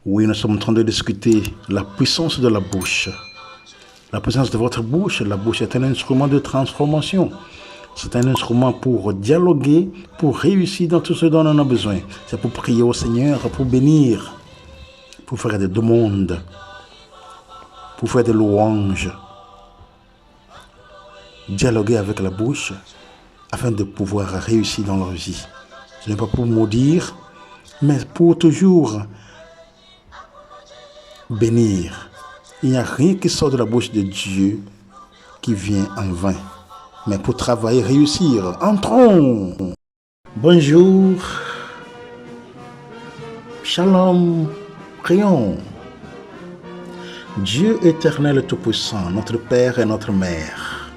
Oui, nous sommes en train de discuter la puissance de la bouche. La puissance de votre bouche. La bouche est un instrument de transformation. C'est un instrument pour dialoguer, pour réussir dans tout ce dont on a besoin. C'est pour prier au Seigneur, pour bénir, pour faire des demandes, pour faire des louanges. Dialoguer avec la bouche afin de pouvoir réussir dans leur vie. Ce n'est pas pour maudire, mais pour toujours bénir. Il n'y a rien qui sort de la bouche de Dieu qui vient en vain. Mais pour travailler, réussir, entrons. Bonjour. Shalom. Prions. Dieu éternel et tout-puissant, notre Père et notre Mère.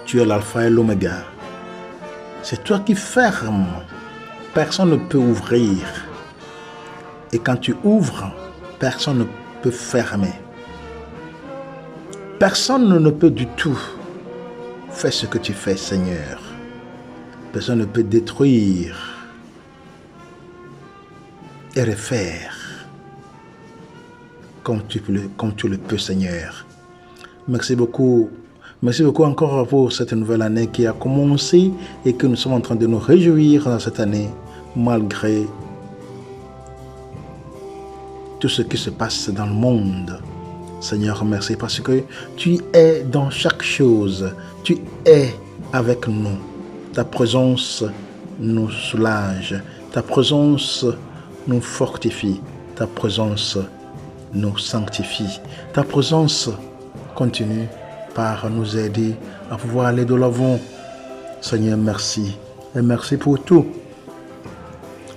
Tu es l'alpha et l'oméga. C'est toi qui fermes. Personne ne peut ouvrir. Et quand tu ouvres, personne ne peut fermer. Personne ne peut du tout faire ce que tu fais, Seigneur. Personne ne peut détruire et refaire comme tu le peux, Seigneur. Merci beaucoup. Merci beaucoup encore pour cette nouvelle année qui a commencé et que nous sommes en train de nous réjouir dans cette année, malgré tout ce qui se passe dans le monde. Seigneur, merci parce que tu es dans chaque chose. Tu es avec nous. Ta présence nous soulage. Ta présence nous fortifie. Ta présence nous sanctifie. Ta présence continue par nous aider à pouvoir aller de l'avant. Seigneur, merci. Et merci pour tout.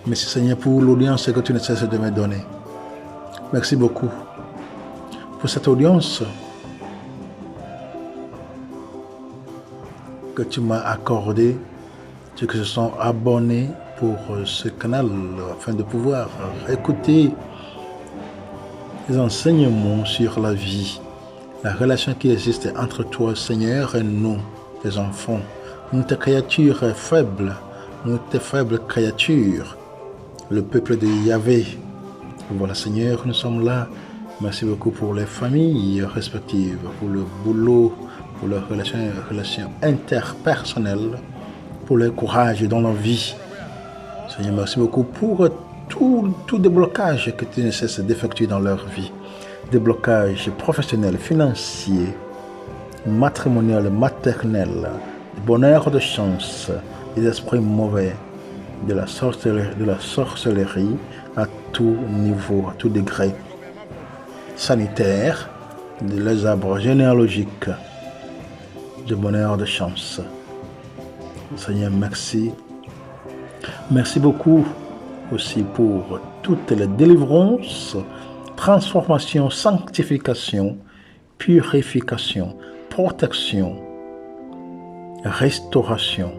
Merci, Seigneur, pour l'audience que tu ne cesses de me donner. Merci beaucoup pour cette audience que tu m'as accordée, ceux qui se sont abonnés pour ce canal afin de pouvoir écouter les enseignements sur la vie, la relation qui existe entre toi, Seigneur, et nous, tes enfants, nous, tes créatures faibles, nous, tes faibles créatures, le peuple de Yahvé. Voilà, Seigneur, nous sommes là. Merci beaucoup pour les familles respectives, pour le boulot, pour les relations interpersonnelles, pour le courage dans la vie. Seigneur, merci beaucoup pour tout déblocage que tu ne cesses d'effectuer dans leur vie. Déblocage professionnel, financier, matrimonial, maternel, bonheur de chance, des esprits mauvais, de la sorcellerie à tout niveau, à tout degré. Sanitaire, les arbres généalogiques, de bonheur, de chance. Seigneur, merci. Merci beaucoup aussi pour toutes les délivrances, transformation, sanctification, purification, protection, restauration,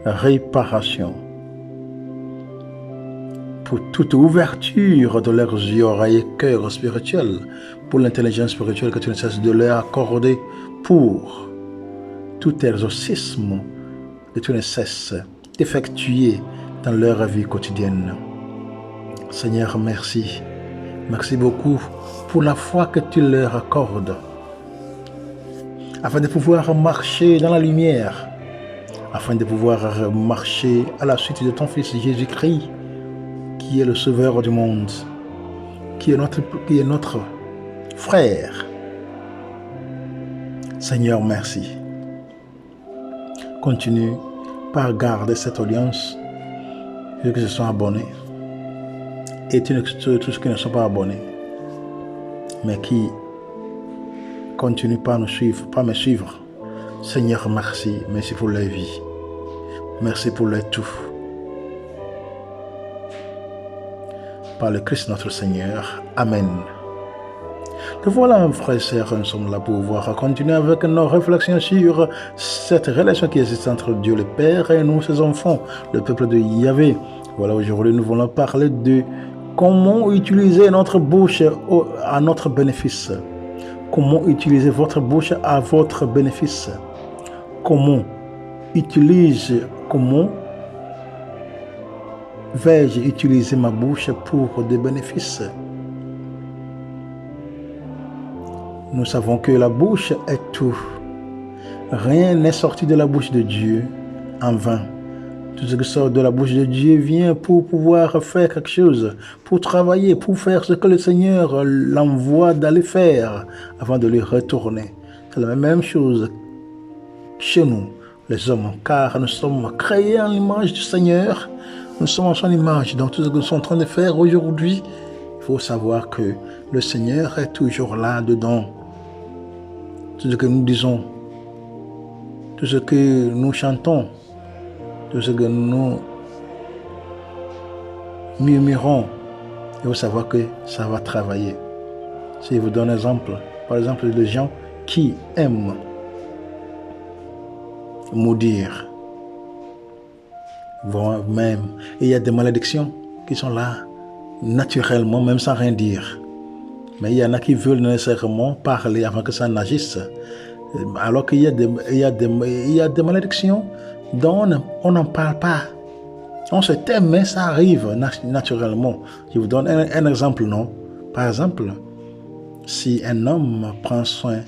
réparation. Pour toute ouverture de leurs yeux, oreilles et cœurs spirituels, pour l'intelligence spirituelle que tu ne cesses de leur accorder, pour tout exorcisme que tu ne cesses d'effectuer dans leur vie quotidienne. Seigneur, merci. Merci beaucoup pour la foi que tu leur accordes, afin de pouvoir marcher dans la lumière, afin de pouvoir marcher à la suite de ton Fils Jésus-Christ, qui est le Sauveur du monde, qui est notre frère. Seigneur, merci. Continue par garder cette audience, ceux qui se sont abonnés, et tous ceux qui ne sont pas abonnés, mais qui continuent par me suivre. Seigneur, merci. Merci pour leur vie. Merci pour leur tout. Par le Christ notre Seigneur. Amen. Et voilà, frères et sœurs, nous sommes là pour pouvoir continuer avec nos réflexions sur cette relation qui existe entre Dieu le Père et nous, ses enfants, le peuple de Yahvé. Voilà, aujourd'hui, nous voulons parler de comment utiliser notre bouche à notre bénéfice. Comment utiliser votre bouche à votre bénéfice. Comment vais-je utiliser ma bouche pour des bénéfices? Nous savons que la bouche est tout. Rien n'est sorti de la bouche de Dieu en vain. Tout ce qui sort de la bouche de Dieu vient pour pouvoir faire quelque chose, pour travailler, pour faire ce que le Seigneur l'envoie d'aller faire avant de lui retourner. C'est la même chose chez nous, les hommes, car nous sommes créés en l'image du Seigneur. Nous sommes en son image. Donc tout ce que nous sommes en train de faire aujourd'hui, il faut savoir que le Seigneur est toujours là-dedans. Tout ce que nous disons, tout ce que nous chantons, tout ce que nous murmurons, il faut savoir que ça va travailler. Si je vous donne un exemple, par exemple, les gens qui aiment maudire, vont même, il y a des malédictions qui sont là naturellement, même sans rien dire. Mais il y en a qui veulent nécessairement parler avant que ça n'agisse. Alors qu'il y a des malédictions dont on n'en parle pas. On se tait, mais ça arrive naturellement. Je vous donne un exemple, non? Par exemple, si un homme prend soin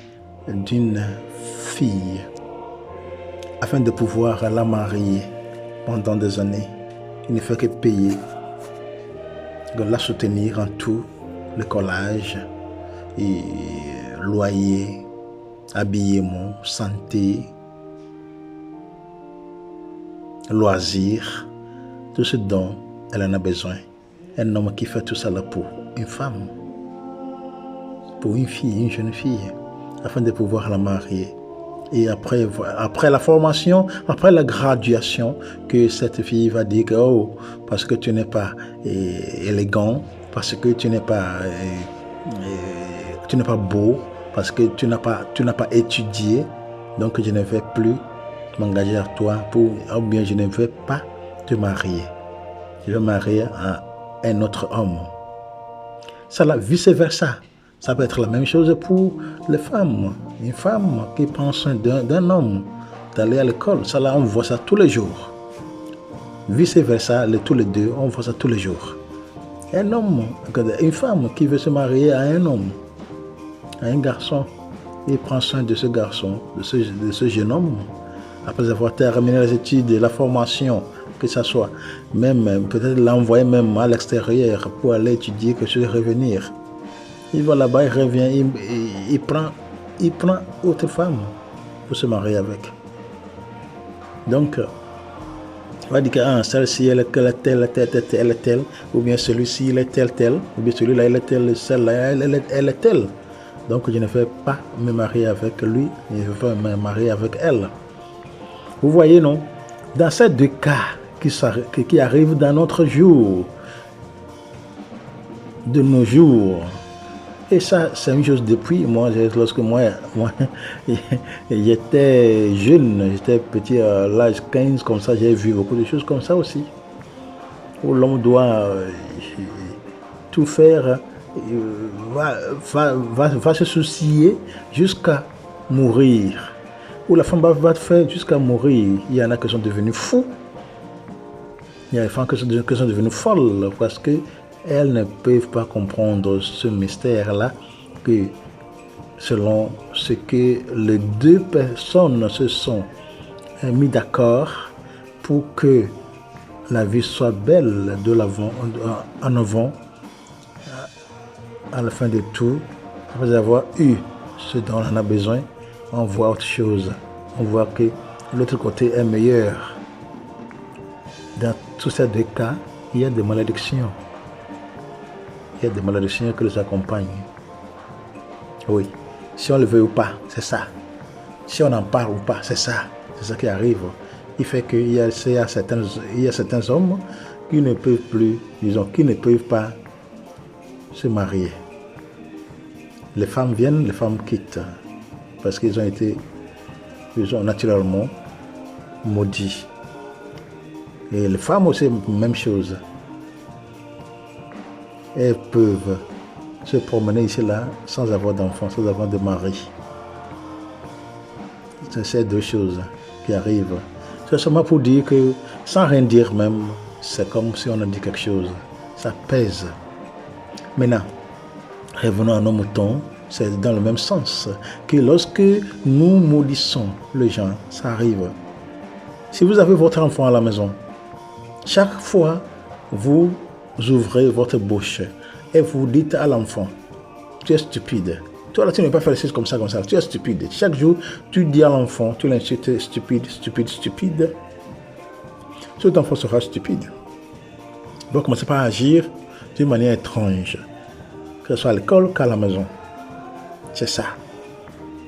d'une fille afin de pouvoir la marier pendant des années, il ne fait que payer, de la soutenir en tout, le collage, et loyer, habillement, santé, loisirs, tout ce dont elle en a besoin. Un homme qui fait tout ça là pour une femme, pour une fille, une jeune fille, afin de pouvoir la marier. Et après la formation, après la graduation, que cette fille va dire que oh, parce que tu n'es pas élégant, parce que tu n'es pas beau, parce que tu n'as pas étudié, donc je ne vais plus m'engager à toi ou bien je ne vais pas te marier. Je vais marier à un autre homme. Ça, vice versa. Ça peut être la même chose pour les femmes. Une femme qui prend soin d'un homme, d'aller à l'école, ça là, on voit ça tous les jours. Vice versa, tous les deux, on voit ça tous les jours. Un homme, une femme qui veut se marier à un homme, à un garçon, il prend soin de ce garçon, de ce jeune homme, après avoir terminé les études et la formation, que ce soit, même peut-être l'envoyer même à l'extérieur pour aller étudier, que je vais revenir. Il va là-bas, il revient, il prend autre femme pour se marier avec. Donc, on va dire que celle-ci, elle est telle, ou bien celui-ci, il est tel, ou bien celui-là, il est tel, celle-là, elle est telle. Donc, je ne vais pas me marier avec lui, je vais me marier avec elle. Vous voyez, non? Dans ces deux cas qui arrivent dans notre jour, de nos jours, et ça, c'est une chose depuis, lorsque moi j'étais jeune, j'étais petit à l'âge 15, comme ça, j'ai vu beaucoup de choses comme ça aussi. Où l'homme doit tout faire, va se soucier jusqu'à mourir. Où la femme va faire jusqu'à mourir. Il y en a qui sont devenus fous. Il y a des femmes qui sont devenues folles parce que elles ne peuvent pas comprendre ce mystère-là, que selon ce que les deux personnes se sont mis d'accord pour que la vie soit belle en avant, à la fin de tout, après avoir eu ce dont on a besoin, on voit autre chose. On voit que l'autre côté est meilleur. Dans tous ces deux cas, il y a des malédictions. Il y a des malédictions qui les accompagnent. Oui. Si on le veut ou pas, c'est ça. Si on en parle ou pas, c'est ça. C'est ça qui arrive. Il fait qu'il y a certains hommes qui ne peuvent plus, qui ne peuvent pas se marier. Les femmes viennent, les femmes quittent. Parce qu'ils ont naturellement maudits. Et les femmes aussi, même chose. Elles peuvent se promener ici là sans avoir d'enfants, sans avoir de mari. C'est ces deux choses qui arrivent. C'est seulement pour dire que, sans rien dire même, c'est comme si on a dit quelque chose. Ça pèse. Maintenant, revenons à nos moutons. C'est dans le même sens que lorsque nous maudissons les gens, ça arrive. Si vous avez votre enfant à la maison, chaque fois, vous ouvrez votre bouche et vous dites à l'enfant, tu es stupide. Toi là, tu ne peux pas faire les choses comme ça. Tu es stupide. Chaque jour, tu dis à l'enfant, tu l'insultes stupide. Cet enfant sera stupide. Il va commencer par agir d'une manière étrange, que ce soit à l'école qu'à la maison. C'est ça.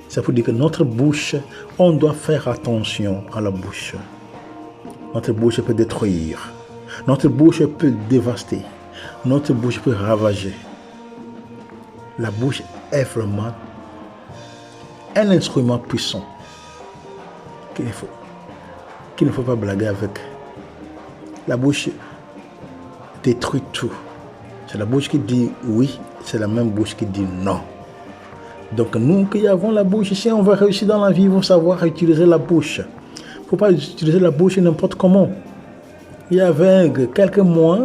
C'est pour dire que notre bouche, on doit faire attention à la bouche. Notre bouche peut détruire. Notre bouche peut dévaster. Notre bouche peut ravager. La bouche est vraiment un instrument puissant qu'il ne faut pas blaguer avec. La bouche détruit tout. C'est la bouche qui dit oui, c'est la même bouche qui dit non. Donc nous qui avons la bouche, si on veut réussir dans la vie, il faut savoir utiliser la bouche. Il ne faut pas utiliser la bouche n'importe comment. Il y avait quelques mois,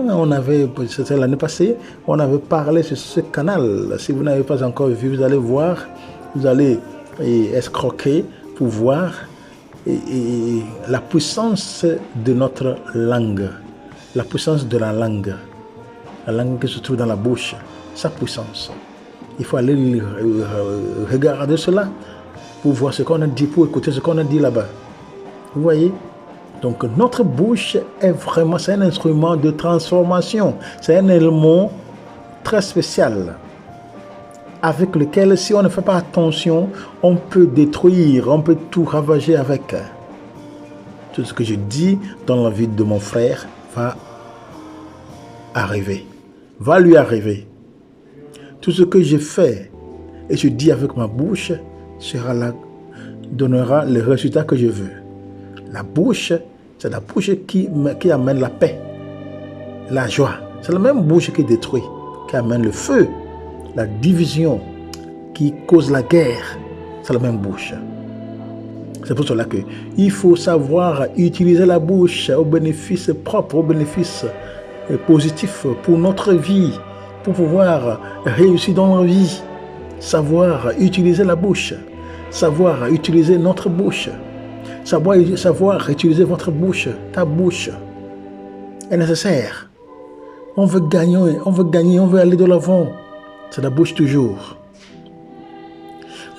c'était l'année passée, on avait parlé sur ce canal. Si vous n'avez pas encore vu, vous allez voir, vous allez escroquer pour voir la puissance de notre langue. La puissance de la langue qui se trouve dans la bouche, sa puissance. Il faut aller regarder cela pour voir ce qu'on a dit, pour écouter ce qu'on a dit là-bas. Vous voyez? Donc notre bouche est vraiment, c'est un instrument de transformation. C'est un élément très spécial avec lequel, si on ne fait pas attention, on peut détruire, on peut tout ravager avec. Tout ce que je dis dans la vie de mon frère va lui arriver. Tout ce que je fais et je dis avec ma bouche donnera les résultats que je veux. La bouche, c'est la bouche qui amène la paix, la joie. C'est la même bouche qui détruit, qui amène le feu, la division, qui cause la guerre. C'est la même bouche. C'est pour cela qu'il faut savoir utiliser la bouche au bénéfice propre, au bénéfice positif pour notre vie, pour pouvoir réussir dans la vie. Savoir utiliser la bouche, savoir utiliser notre bouche, savoir utiliser votre bouche, ta bouche est nécessaire. On veut gagner, on veut aller de l'avant. C'est la bouche toujours.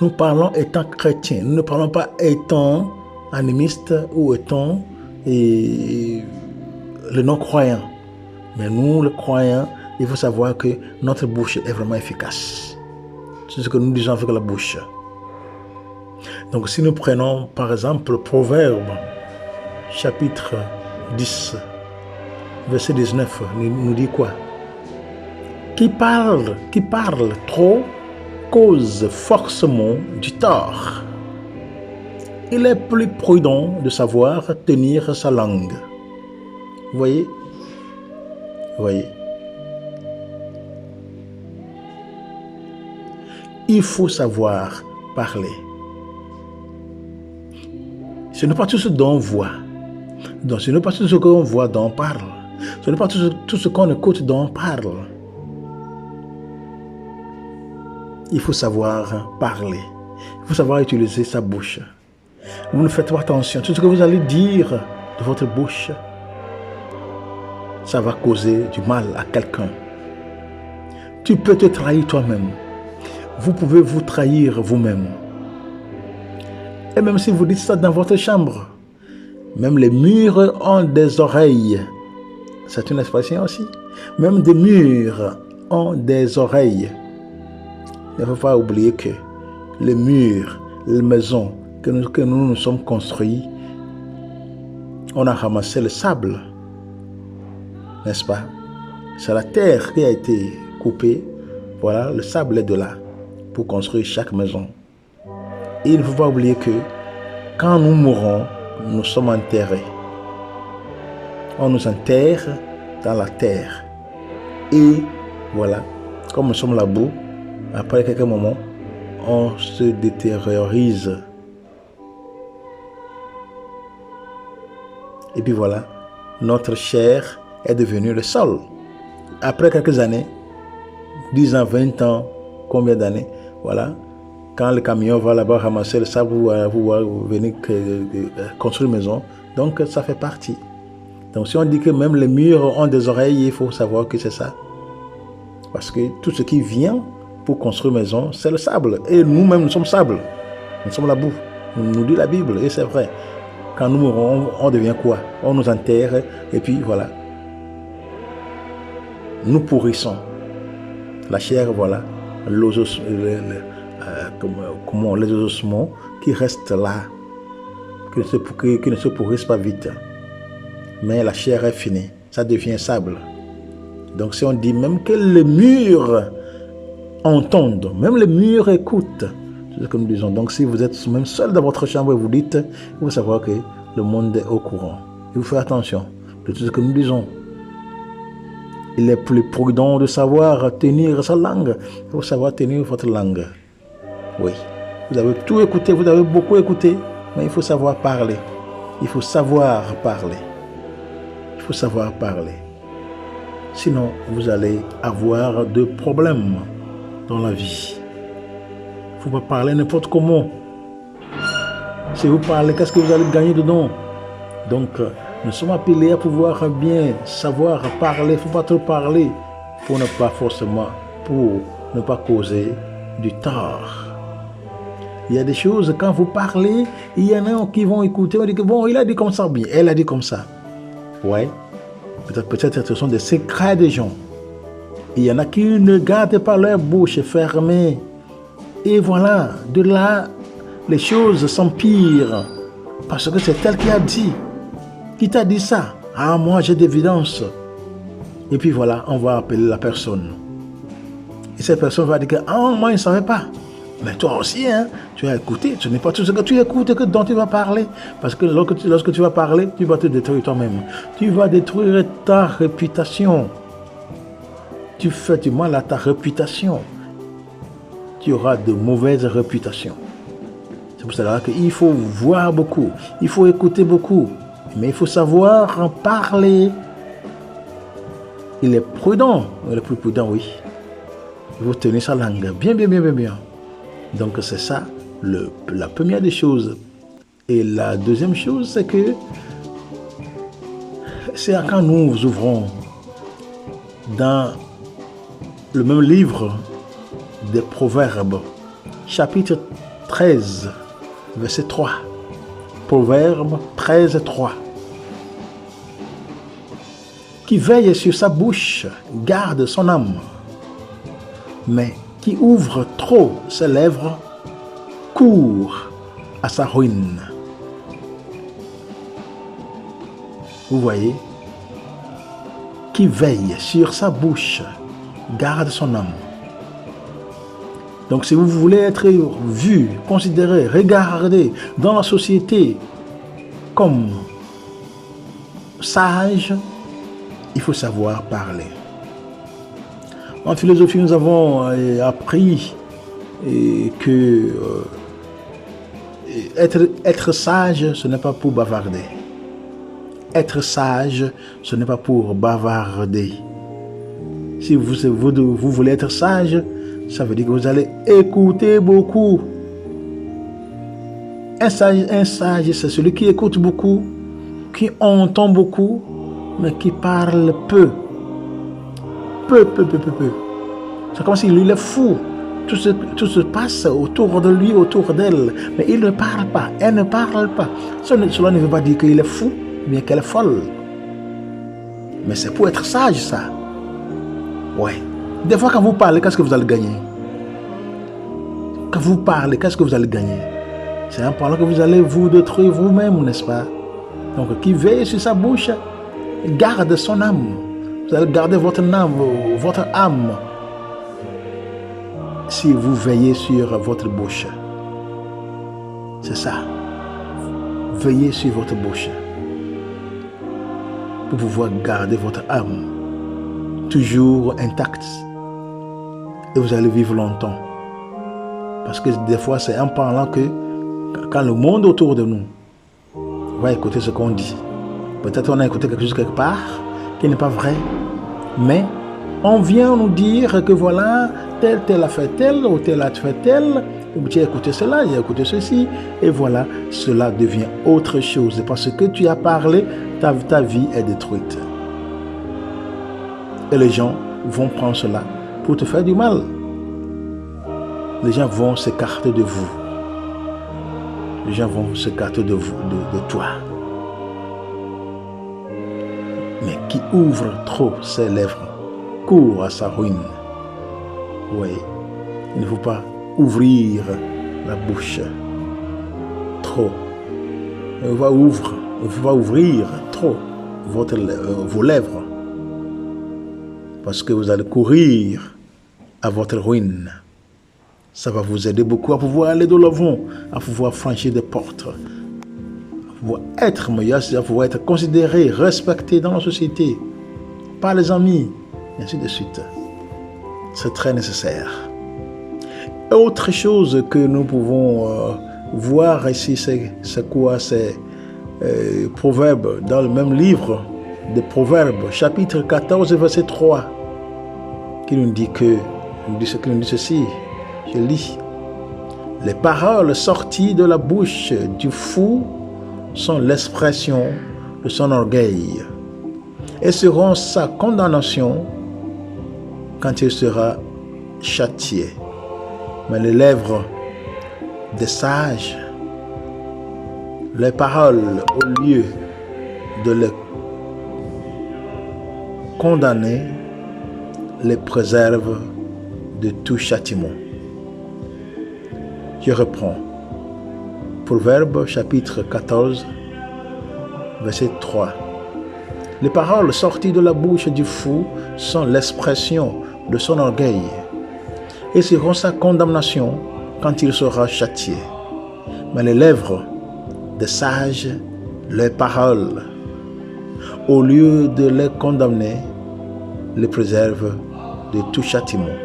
Nous parlons étant chrétiens, nous ne parlons pas étant animistes ou étant le non-croyant. Mais nous, les croyants, il faut savoir que notre bouche est vraiment efficace. C'est ce que nous disons avec la bouche. Donc si nous prenons par exemple le Proverbe, chapitre 10, verset 19, nous dit quoi? Qui parle trop cause forcément du tort. Il est plus prudent de savoir tenir sa langue. Vous voyez? Il faut savoir parler. Ce n'est pas tout ce dont on voit. Donc, ce n'est pas tout ce qu'on voit dont on parle. Ce n'est pas tout ce qu'on écoute dont on parle. Il faut savoir parler. Il faut savoir utiliser sa bouche. Vous ne faites pas attention. Tout ce que vous allez dire de votre bouche, ça va causer du mal à quelqu'un. Tu peux te trahir toi-même. Vous pouvez vous trahir vous-même. Et même si vous dites ça dans votre chambre, même les murs ont des oreilles. C'est une expression aussi. Même des murs ont des oreilles. Il ne faut pas oublier que les murs, les maisons que nous sommes construits, on a ramassé le sable. N'est-ce pas? C'est la terre qui a été coupée. Voilà, le sable est de là pour construire chaque maison. Et il ne faut pas oublier que quand nous mourrons, nous sommes enterrés. On nous enterre dans la terre. Et voilà, comme nous sommes là boue, après quelques moments, on se détériorise. Et puis voilà, notre chair est devenu le sol. Après quelques années, 10 ans, 20 ans, combien d'années, voilà, quand le camion va là-bas ramasser le sable, vous venez construire une maison, donc ça fait partie. Donc si on dit que même les murs ont des oreilles, il faut savoir que c'est ça. Parce que tout ce qui vient pour construire une maison, c'est le sable. Et nous-mêmes, nous sommes sable. Nous sommes la boue. Nous dit la Bible, et c'est vrai. Quand nous mourons, on devient quoi? On nous enterre, et puis voilà. Nous pourrissons. La chair, voilà, les ossements qui restent là, qui ne se pourrissent pas vite. Mais la chair est finie, ça devient sable. Donc si on dit même que les murs entendent, même les murs écoutent, c'est ce que nous disons. Donc si vous êtes même seul dans votre chambre et vous dites, il faut savoir que le monde est au courant. Il faut faire attention de tout ce que nous disons. Il est plus prudent de savoir tenir sa langue. Il faut savoir tenir votre langue. Oui. Vous avez tout écouté, vous avez beaucoup écouté, mais il faut savoir parler. Il faut savoir parler. Il faut savoir parler. Sinon, vous allez avoir de problèmes dans la vie. Il ne faut pas parler n'importe comment. Si vous parlez, qu'est-ce que vous allez gagner dedans? Donc, nous sommes appelés à pouvoir bien savoir parler. Il ne faut pas trop parler pour ne pas causer du tort. Il y a des choses, quand vous parlez, il y en a qui vont écouter, on dit que bon, il a dit comme ça, bien, elle a dit comme ça. Ouais. Peut-être ce sont des secrets des gens. Il y en a qui ne gardent pas leur bouche fermée. Et voilà, de là, les choses s'empirent. Parce que c'est elle qui a dit. Qui t'a dit ça? Ah, moi j'ai d'évidence. Et puis voilà, on va appeler la personne. Et cette personne va dire que, ah, moi je ne savais pas. Mais toi aussi, hein, tu as écouté. Ce n'est pas tout ce que tu écoutes que dont tu vas parler. Parce que lorsque tu vas parler, tu vas te détruire toi-même. Tu vas détruire ta réputation. Tu fais du mal à ta réputation. Tu auras de mauvaises réputations. C'est pour cela qu'il faut voir beaucoup. Il faut écouter beaucoup. Mais il faut savoir en parler. Il est prudent. Il est plus prudent, oui. Il faut tenir sa langue bien. Donc c'est ça, la première des choses. Et la deuxième chose, c'est que c'est quand nous ouvrons dans le même livre des Proverbes, chapitre 13, verset 3. Proverbes 13, 3. Qui veille sur sa bouche garde son âme, mais qui ouvre trop ses lèvres court à sa ruine. Vous voyez, qui veille sur sa bouche garde son âme. Donc si vous voulez être vu, considéré, regardé dans la société comme sage, il faut savoir parler. En philosophie, nous avons appris que être sage, ce n'est pas pour bavarder. Être sage, ce n'est pas pour bavarder. Si vous voulez être sage, ça veut dire que vous allez écouter beaucoup. Un sage, c'est celui qui écoute beaucoup, qui entend beaucoup, mais qui parle peu. Peu. C'est comme si lui, il est fou. Tout se passe autour de lui, autour d'elle. Mais il ne parle pas. Elle ne parle pas. Cela ne veut pas dire qu'il est fou, bien qu'elle est folle. Mais c'est pour être sage, ça. Ouais. Des fois, quand vous parlez, qu'est-ce que vous allez gagner? Quand vous parlez, qu'est-ce que vous allez gagner? C'est en parlant que vous allez vous détruire vous-même, n'est-ce pas? Donc, qui veille sur sa bouche, garde son âme. Vous allez garder votre âme, si vous veillez sur votre bouche. C'est ça. Veillez sur votre bouche pour pouvoir garder votre âme toujours intacte. Et vous allez vivre longtemps. Parce que des fois, c'est en parlant que quand le monde autour de nous va écouter ce qu'on dit. Peut-être on a écouté quelque chose quelque part qui n'est pas vrai. Mais on vient nous dire que voilà, tel a fait tel, ou tel a fait tel, j'ai écouté cela, j'ai écouté ceci, et voilà, cela devient autre chose. Parce que tu as parlé, ta vie est détruite. Et les gens vont prendre cela pour te faire du mal. Les gens vont s'écarter de vous. Les gens vont s'écarter de vous, de toi. Mais qui ouvre trop ses lèvres court à sa ruine. Oui, il ne faut pas ouvrir la bouche trop. Il ne faut pas ouvrir trop vos lèvres. Parce que vous allez courir à votre ruine. Ça va vous aider beaucoup à pouvoir aller de l'avant, à pouvoir franchir des portes, à pouvoir être meilleur, à pouvoir être considéré, respecté dans la société, par les amis, et ainsi de suite. C'est très nécessaire. Autre chose que nous pouvons voir ici, c'est quoi? C'est Proverbes, dans le même livre de Proverbes, chapitre 14, verset 3, qui nous dit ceci. Je lis. Les paroles sorties de la bouche du fou sont l'expression de son orgueil et seront sa condamnation quand il sera châtié. Mais les lèvres des sages, les paroles, au lieu de les condamner, les préservent de tout châtiment. Je reprends. Proverbes chapitre 14, verset 3. Les paroles sorties de la bouche du fou sont l'expression de son orgueil et seront sa condamnation quand il sera châtié. Mais les lèvres des sages, les paroles, au lieu de les condamner, les préservent de tout châtiment.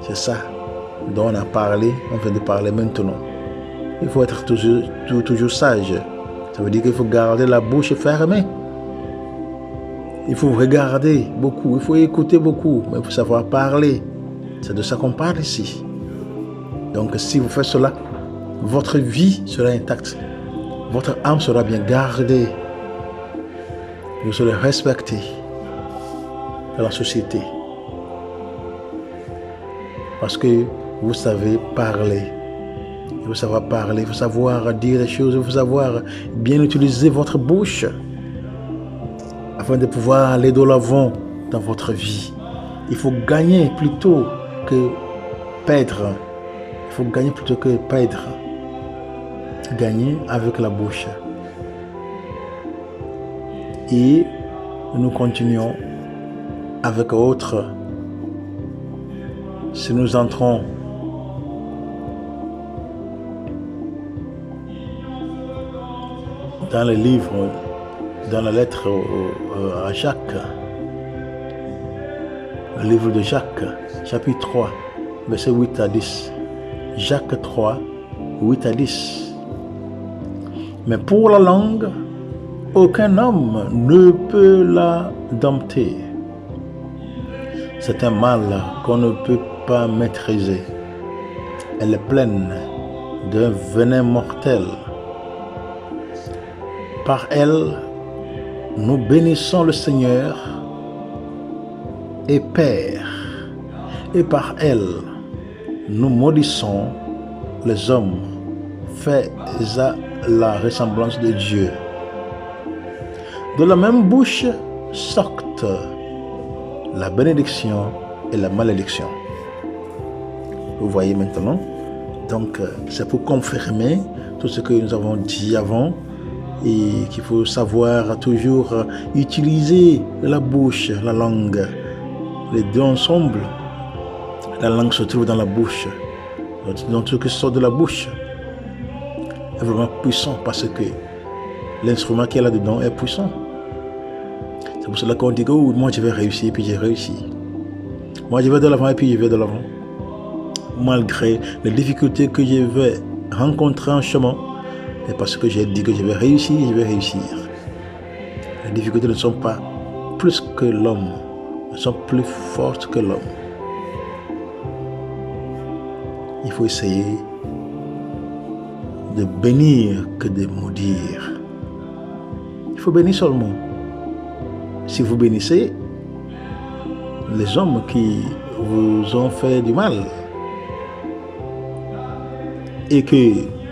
C'est ça dont on a parlé, on vient de parler maintenant. Il faut être toujours sage. Ça veut dire qu'il faut garder la bouche fermée. Il faut regarder beaucoup, il faut écouter beaucoup, mais il faut savoir parler. C'est de ça qu'on parle ici. Donc si vous faites cela, votre vie sera intacte. Votre âme sera bien gardée. Vous serez respecté dans la société. Parce que vous savez parler. Il faut savoir parler, il faut savoir dire les choses, il faut savoir bien utiliser votre bouche afin de pouvoir aller de l'avant dans votre vie. Il faut gagner plutôt que perdre. Il faut gagner plutôt que perdre. Gagner avec la bouche. Et nous continuons avec autre. Si nous entrons dans le livre, dans la lettre à Jacques, le livre de Jacques, chapitre 3, verset 8 à 10. Jacques 3, 8 à 10. Mais pour la langue, aucun homme ne peut la dompter. C'est un mal qu'on ne peut pas maîtriser. Elle est pleine d'un venin mortel. Par elle, nous bénissons le Seigneur et Père. Et par elle, nous maudissons les hommes faits à la ressemblance de Dieu. De la même bouche sortent la bénédiction et la malédiction. Vous voyez maintenant? Donc, c'est pour confirmer tout ce que nous avons dit avant et qu'il faut savoir toujours utiliser la bouche, la langue. Les deux ensemble. La langue se trouve dans la bouche. Donc, tout ce qui sort de la bouche est vraiment puissant parce que l'instrument qu'il y a là-dedans est puissant. C'est pour cela qu'on dit que moi je vais réussir et puis j'ai réussi. Moi je vais de l'avant et puis je vais de l'avant. Malgré les difficultés que je vais rencontrer en chemin, c'est parce que j'ai dit que je vais réussir, je vais réussir. Les difficultés ne sont pas plus que l'homme. Elles sont plus fortes que l'homme. Il faut essayer de bénir que de maudire. Il faut bénir seulement. Si vous bénissez les hommes qui vous ont fait du mal et que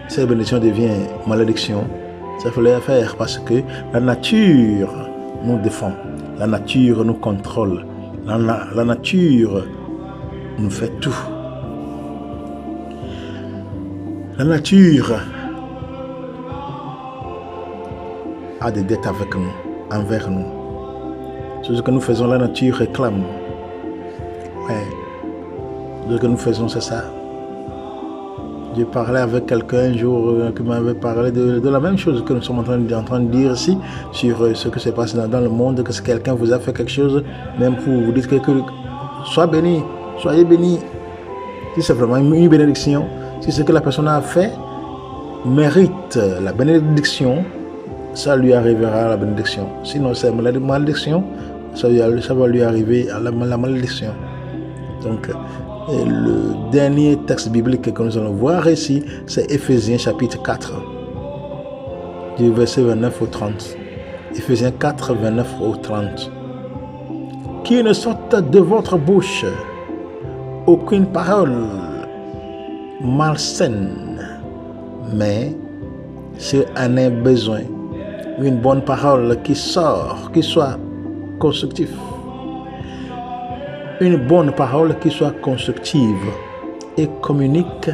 cette bénédiction devient malédiction, ça faut le faire parce que la nature nous défend, la nature nous contrôle, la nature nous fait tout. La nature a des dettes avec nous, envers nous. Ce que nous faisons, la nature réclame. Ouais. Ce que nous faisons, c'est ça. J'ai parlé avec quelqu'un un jour qui m'avait parlé de la même chose que nous sommes en train de dire ici, sur ce qui se passe dans le monde, que si quelqu'un vous a fait quelque chose, même pour vous dire que sois béni, soyez béni. Si c'est vraiment une bénédiction, si ce que la personne a fait mérite la bénédiction, ça lui arrivera la bénédiction. Sinon, c'est la malédiction, ça va lui arriver à la malédiction. Donc, le dernier texte biblique que nous allons voir ici, c'est Éphésiens chapitre 4, du verset 29 au 30. Éphésiens 4, 29 au 30. Qu'il ne sorte de votre bouche aucune parole malsaine, mais s'il en a besoin, une bonne parole qui soit constructive. Une bonne parole qui soit constructive et communique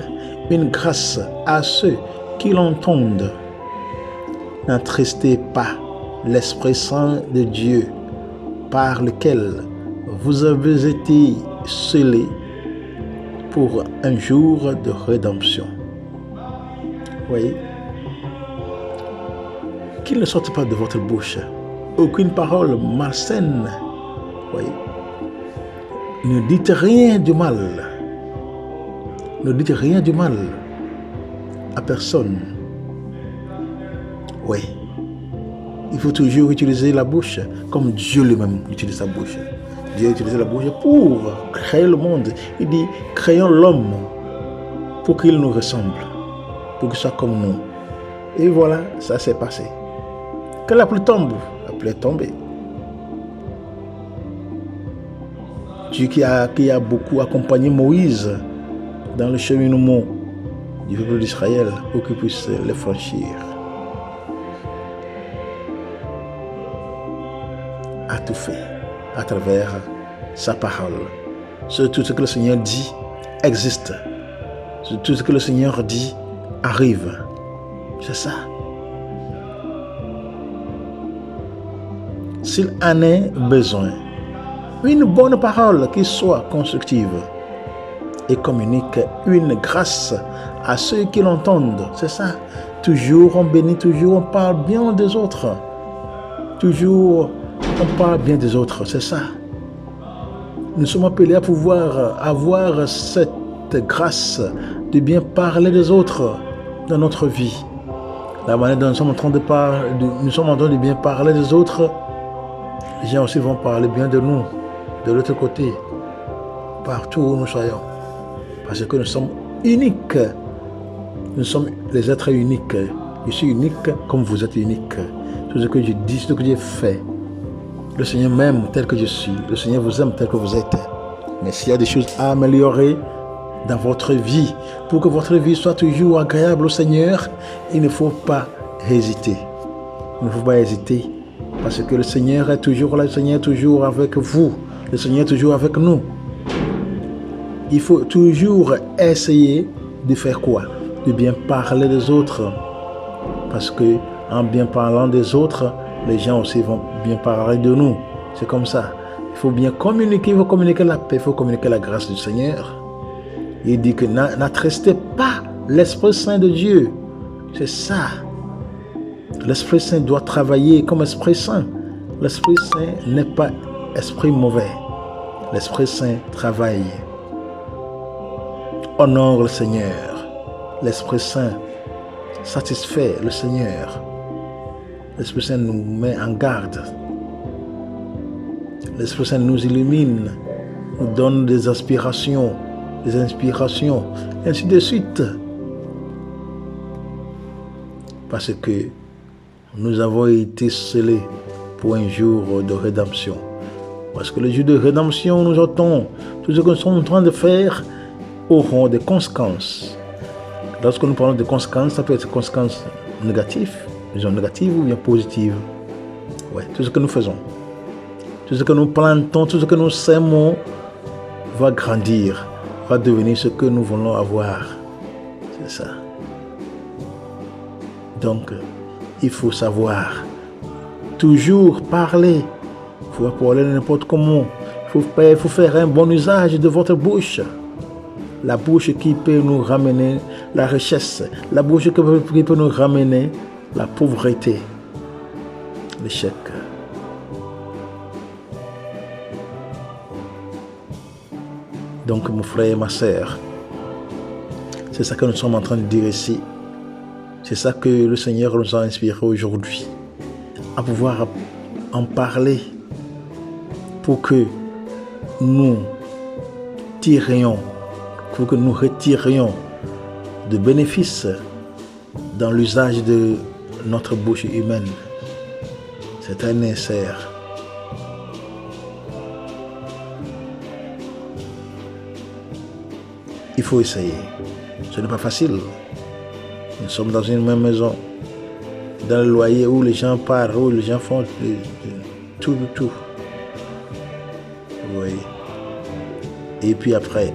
une grâce à ceux qui l'entendent. N'attristez pas l'Esprit Saint de Dieu par lequel vous avez été scellés pour un jour de rédemption. Voyez, qu'il ne sorte pas de votre bouche aucune parole malsaine. Voyez, ne dites rien du mal. Ne dites rien du mal à personne. Oui. Il faut toujours utiliser la bouche comme Dieu lui-même utilise sa bouche. Dieu a utilisé la bouche pour créer le monde. Il dit, créons l'homme pour qu'il nous ressemble, pour qu'il soit comme nous. Et voilà, ça s'est passé. Que la pluie tombe, la pluie est tombée. Dieu qui a beaucoup accompagné Moïse dans le cheminement du peuple d'Israël pour qu'il puisse le franchir. A tout fait à travers sa parole. Tout ce que le Seigneur dit existe. Tout ce que le Seigneur dit arrive. C'est ça. S'il en a besoin, une bonne parole qui soit constructive et communique une grâce à ceux qui l'entendent. C'est ça. Toujours on bénit, toujours on parle bien des autres. Toujours on parle bien des autres, c'est ça. Nous sommes appelés à pouvoir avoir cette grâce de bien parler des autres dans notre vie. La manière dont nous sommes en train de bien parler des autres, les gens aussi vont parler bien de nous, de l'autre côté, partout où nous soyons. Parce que nous sommes uniques. Nous sommes les êtres uniques. Je suis unique comme vous êtes unique. Tout ce que je dis, tout ce que j'ai fait, le Seigneur m'aime tel que je suis. Le Seigneur vous aime tel que vous êtes. Mais s'il y a des choses à améliorer dans votre vie, pour que votre vie soit toujours agréable au Seigneur, il ne faut pas hésiter. Il ne faut pas hésiter. Parce que le Seigneur est toujours là, le Seigneur est toujours avec vous. Le Seigneur est toujours avec nous. Il faut toujours essayer de faire quoi? De bien parler des autres. Parce que en bien parlant des autres, les gens aussi vont bien parler de nous. C'est comme ça. Il faut bien communiquer, il faut communiquer la paix, il faut communiquer la grâce du Seigneur. Il dit que n'attristez pas l'Esprit Saint de Dieu. C'est ça. L'Esprit Saint doit travailler comme Esprit Saint. L'Esprit Saint n'est pas esprit mauvais. L'Esprit Saint travaille. Honore le Seigneur. L'Esprit Saint satisfait le Seigneur. L'Esprit Saint nous met en garde. L'Esprit Saint nous illumine, nous donne des inspirations, ainsi de suite. Parce que nous avons été scellés pour un jour de rédemption. Parce que le jour de rédemption, nous attendons tout ce que nous sommes en train de faire auront des conséquences. Lorsque nous parlons de conséquences, ça peut être des conséquences négatives, disons négatives ou bien positives. Ouais, tout ce que nous faisons, tout ce que nous plantons, tout ce que nous sèmons va grandir, va devenir ce que nous voulons avoir. C'est ça. Donc, il faut savoir toujours parler. Il faut parler n'importe comment. Il faut faire un bon usage de votre bouche. La bouche qui peut nous ramener la richesse. La bouche qui peut nous ramener la pauvreté. L'échec. Donc, mon frère et ma sœur, c'est ça que nous sommes en train de dire ici. C'est ça que le Seigneur nous a inspiré aujourd'hui. À pouvoir en parler pour que nous tirions, pour que nous retirions de bénéfices dans l'usage de notre bouche humaine. C'est très nécessaire. Il faut essayer. Ce n'est pas facile. Nous sommes dans une même maison, dans le loyer où les gens parlent, où les gens font tout. Oui. Et puis après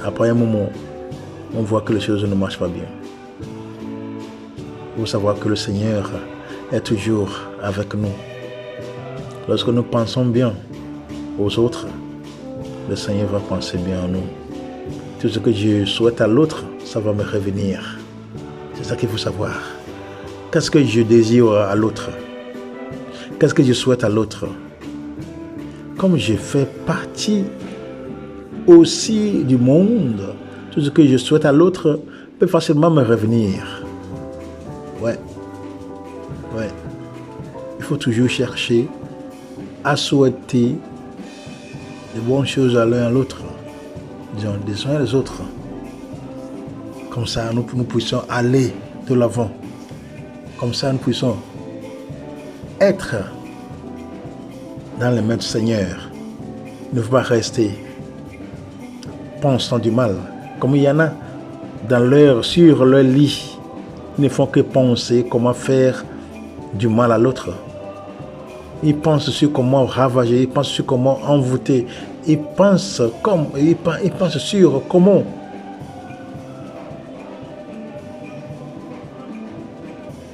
un moment, on voit que les choses ne marchent pas bien. Il faut savoir que le Seigneur est toujours avec nous. Lorsque nous pensons bien aux autres, le Seigneur va penser bien à nous. Tout ce que je souhaite à l'autre, ça va me revenir. C'est ça qu'il faut savoir. Qu'est-ce que je désire à l'autre? Qu'est-ce que je souhaite à l'autre? Comme je fais partie aussi du monde, tout ce que je souhaite à l'autre peut facilement me revenir. Ouais. Il faut toujours chercher à souhaiter de bonnes choses à l'un à l'autre. Disons, des uns et des autres. Comme ça, nous puissions aller de l'avant. Comme ça, nous puissions être dans les mains du Seigneur. Ne faut pas rester pensant du mal. Comme il y en a sur leur lit, ils ne font que penser comment faire du mal à l'autre. Ils pensent sur comment ravager, ils pensent sur comment envoûter, ils pensent sur comment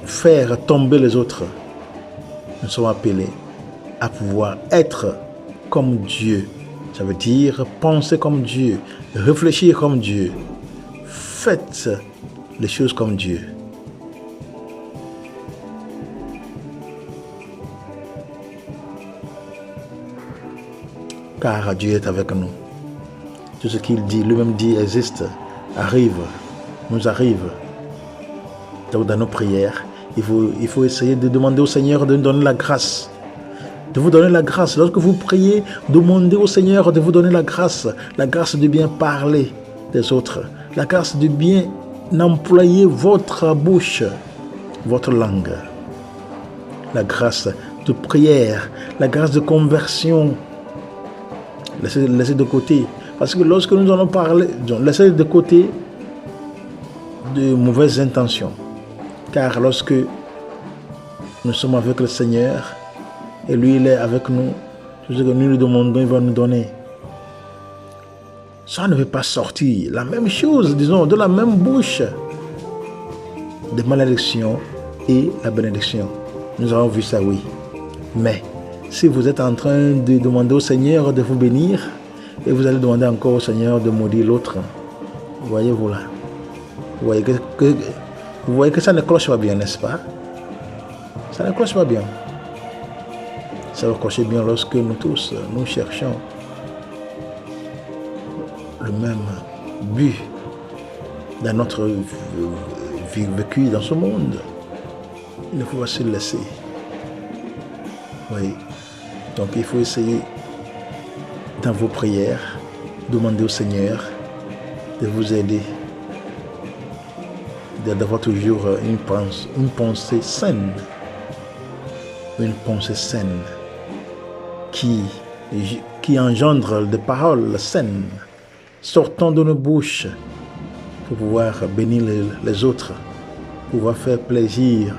faire tomber les autres. Nous sommes appelés à pouvoir être comme Dieu. Ça veut dire penser comme Dieu, réfléchir comme Dieu. Faites les choses comme Dieu. Car Dieu est avec nous. Tout ce qu'il dit, lui-même dit, existe, nous arrive. Donc dans nos prières, il faut essayer de demander au Seigneur de nous donner la grâce. De vous donner la grâce. Lorsque vous priez, demandez au Seigneur de vous donner la grâce de bien parler des autres, la grâce de bien employer votre bouche, votre langue, la grâce de prière, la grâce de conversion. Laissez de côté. Parce que lorsque nous allons parler, laissez de côté de mauvaises intentions. Car lorsque nous sommes avec le Seigneur, et lui il est avec nous, tout ce que nous lui demandons, il va nous donner. Ça ne veut pas sortir. La même chose, disons, de la même bouche. De malédiction et la bénédiction. Nous avons vu ça, oui. Mais si vous êtes en train de demander au Seigneur de vous bénir, et vous allez demander encore au Seigneur de maudire l'autre, voyez-vous là. Vous voyez que ça ne cloche pas bien, n'est-ce pas? Ça ne cloche pas bien. Ça va clocher bien lorsque nous tous, nous cherchons le même but dans notre vie vécue dans ce monde. Il ne faut pas se laisser. Oui. Donc il faut essayer dans vos prières, demander au Seigneur de vous aider, d'avoir toujours une pensée saine, qui engendre des paroles saines sortant de nos bouches pour pouvoir bénir les autres, pouvoir faire plaisir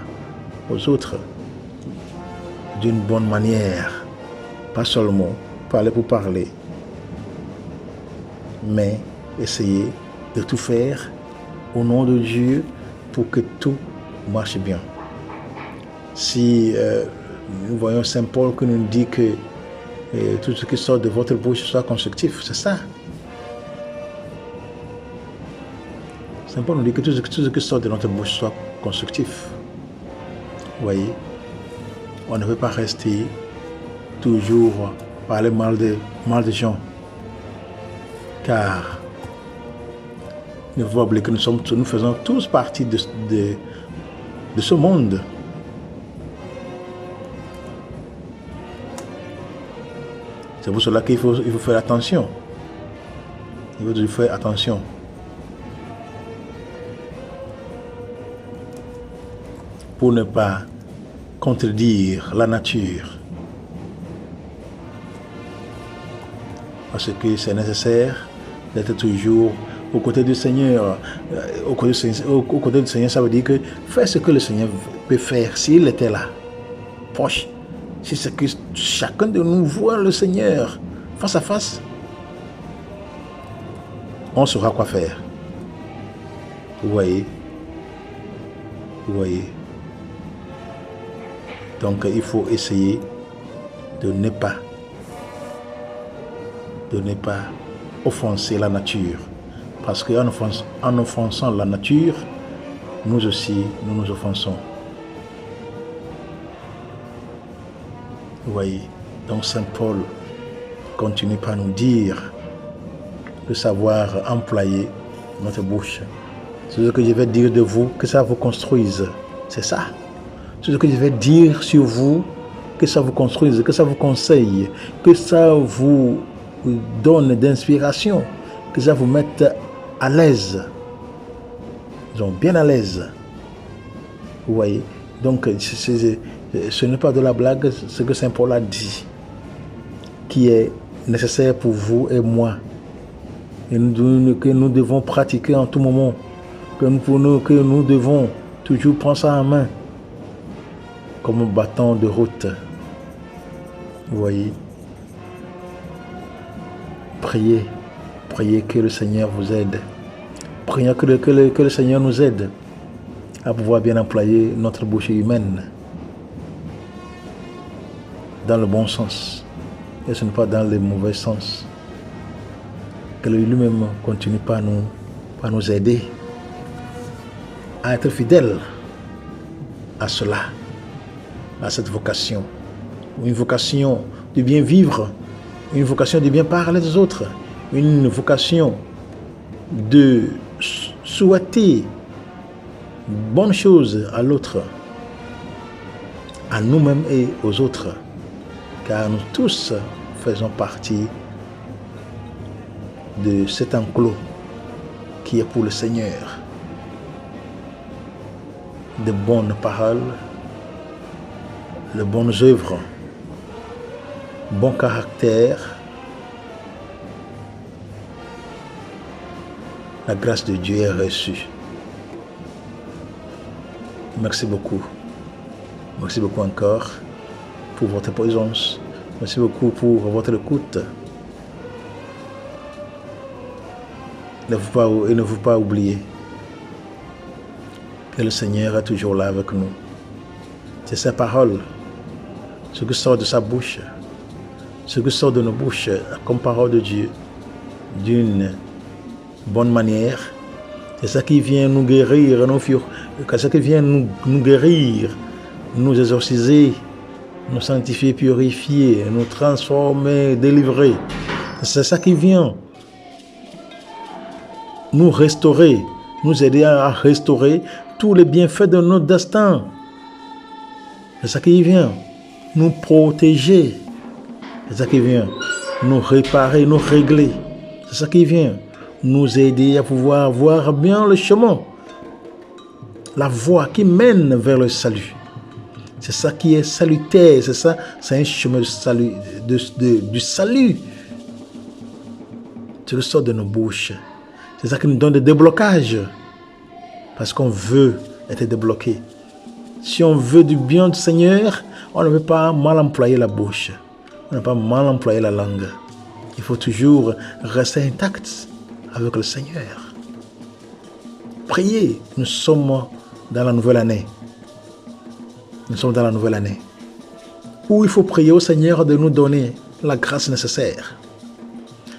aux autres d'une bonne manière, pas seulement parler pour parler, mais essayer de tout faire au nom de Dieu pour que tout marche bien. Si nous voyons Saint Paul qui nous dit que tout ce qui sort de votre bouche soit constructif, c'est ça. Saint Paul nous dit que tout ce qui sort de notre bouche soit constructif. Vous voyez, on ne peut pas rester toujours parler mal de gens, car il ne faut pas oublier que nous faisons tous partie de ce monde. C'est pour cela qu'il faut faire attention. Il faut faire attention. Pour ne pas contredire la nature. Parce que c'est nécessaire d'être toujours aux côtés du Seigneur. Aux côtés du Seigneur, ça veut dire que faire ce que le Seigneur peut faire s'il était là, proche. Si c'est que chacun de nous voit le Seigneur face à face, on saura quoi faire. Vous voyez? Donc il faut essayer de ne pas offenser la nature. Parce qu'en offensant la nature, nous aussi, nous nous offensons. Vous voyez, donc Saint Paul continue par nous dire de savoir employer notre bouche. C'est ce que je vais dire de vous, que ça vous construise. C'est ça. C'est ce que je vais dire sur vous, que ça vous construise, que ça vous conseille, que ça vous donne d'inspiration, que ça vous mette à l'aise. Donc bien à l'aise. Vous voyez. Donc ce n'est pas de la blague ce que Saint Paul a dit, qui est nécessaire pour vous et moi, et que nous devons pratiquer en tout moment, que nous devons toujours prendre ça en main, comme un bâton de route. Vous voyez. Priez que le Seigneur vous aide. Priez que le Seigneur nous aide à pouvoir bien employer notre bouche humaine dans le bon sens et ce n'est pas dans le mauvais sens. Que lui-même continue par nous aider à être fidèles à cela, à cette vocation. Une vocation de bien vivre, une vocation de bien parler des autres, une vocation de souhaiter bonnes choses à l'autre, à nous-mêmes et aux autres, car nous tous faisons partie de cet enclos qui est pour le Seigneur. De bonnes paroles, de bonnes œuvres, bon caractère, la grâce de Dieu est reçue. Merci beaucoup. Merci beaucoup encore pour votre présence. Merci beaucoup pour votre écoute. Ne vous pas oublier que le Seigneur est toujours là avec nous. C'est sa parole, ce qui sort de sa bouche, ce qui sort de nos bouches comme parole de Dieu, d'une bonne manière. C'est ça qui vient nous guérir, c'est ça qui vient nous guérir, nous exorciser, nous sanctifier, purifier, nous transformer, délivrer. C'est ça qui vient nous restaurer, nous aider à restaurer tous les bienfaits de notre destin. C'est ça qui vient nous protéger C'est ça qui vient nous réparer, nous régler. C'est ça qui vient nous aider à pouvoir voir bien le chemin, la voie qui mène vers le salut. C'est ça qui est salutaire, c'est ça, c'est un chemin de salut, du salut. C'est le sort de nos bouches. C'est ça qui nous donne des déblocages. Parce qu'on veut être débloqué. Si on veut du bien du Seigneur, on ne peut pas mal employer la bouche. On ne peut pas mal employer la langue. Il faut toujours rester intact avec le Seigneur. Priez. Nous sommes dans la nouvelle année. Nous sommes dans la nouvelle année. Où il faut prier au Seigneur de nous donner la grâce nécessaire.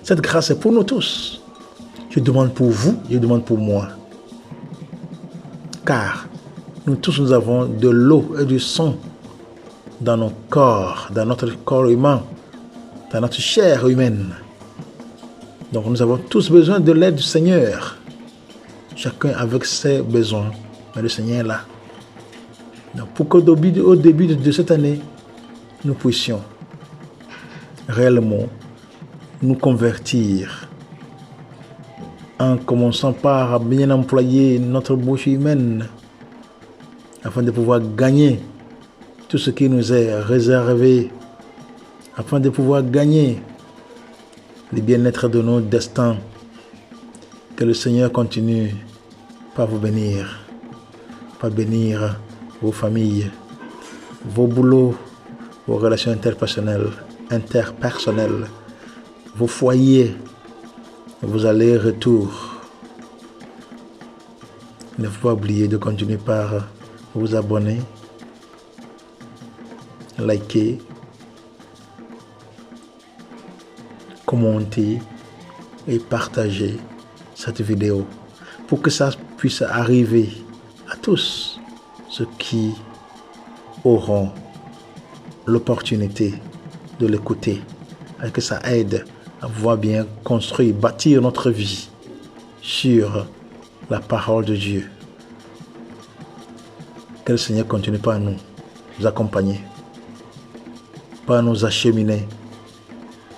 Cette grâce est pour nous tous. Je demande pour vous, je demande pour moi. Car nous tous, nous avons de l'eau et du sang dans nos corps, dans notre corps humain, dans notre chair humaine. Donc nous avons tous besoin de l'aide du Seigneur. Chacun avec ses besoins. Mais le Seigneur est là. Donc pour qu'au début de cette année, nous puissions réellement nous convertir en commençant par bien employer notre bouche humaine afin de pouvoir gagner tout ce qui nous est réservé, afin de pouvoir gagner le bien-être de nos destins. Que le Seigneur continue par vous bénir, par bénir vos familles, vos boulots, vos relations interpersonnelles, vos foyers, vos allers-retours. Ne faut pas oublier de continuer par vous abonner, liker, commenter et partager cette vidéo pour que ça puisse arriver à tous ceux qui auront l'opportunité de l'écouter et que ça aide à pouvoir bien construire, bâtir notre vie sur la parole de Dieu. Que le Seigneur continue par nous accompagner, par nous acheminer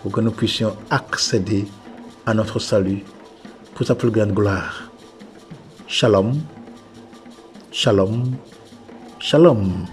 pour que nous puissions accéder à notre salut pour sa plus grande gloire. Shalom, shalom, shalom.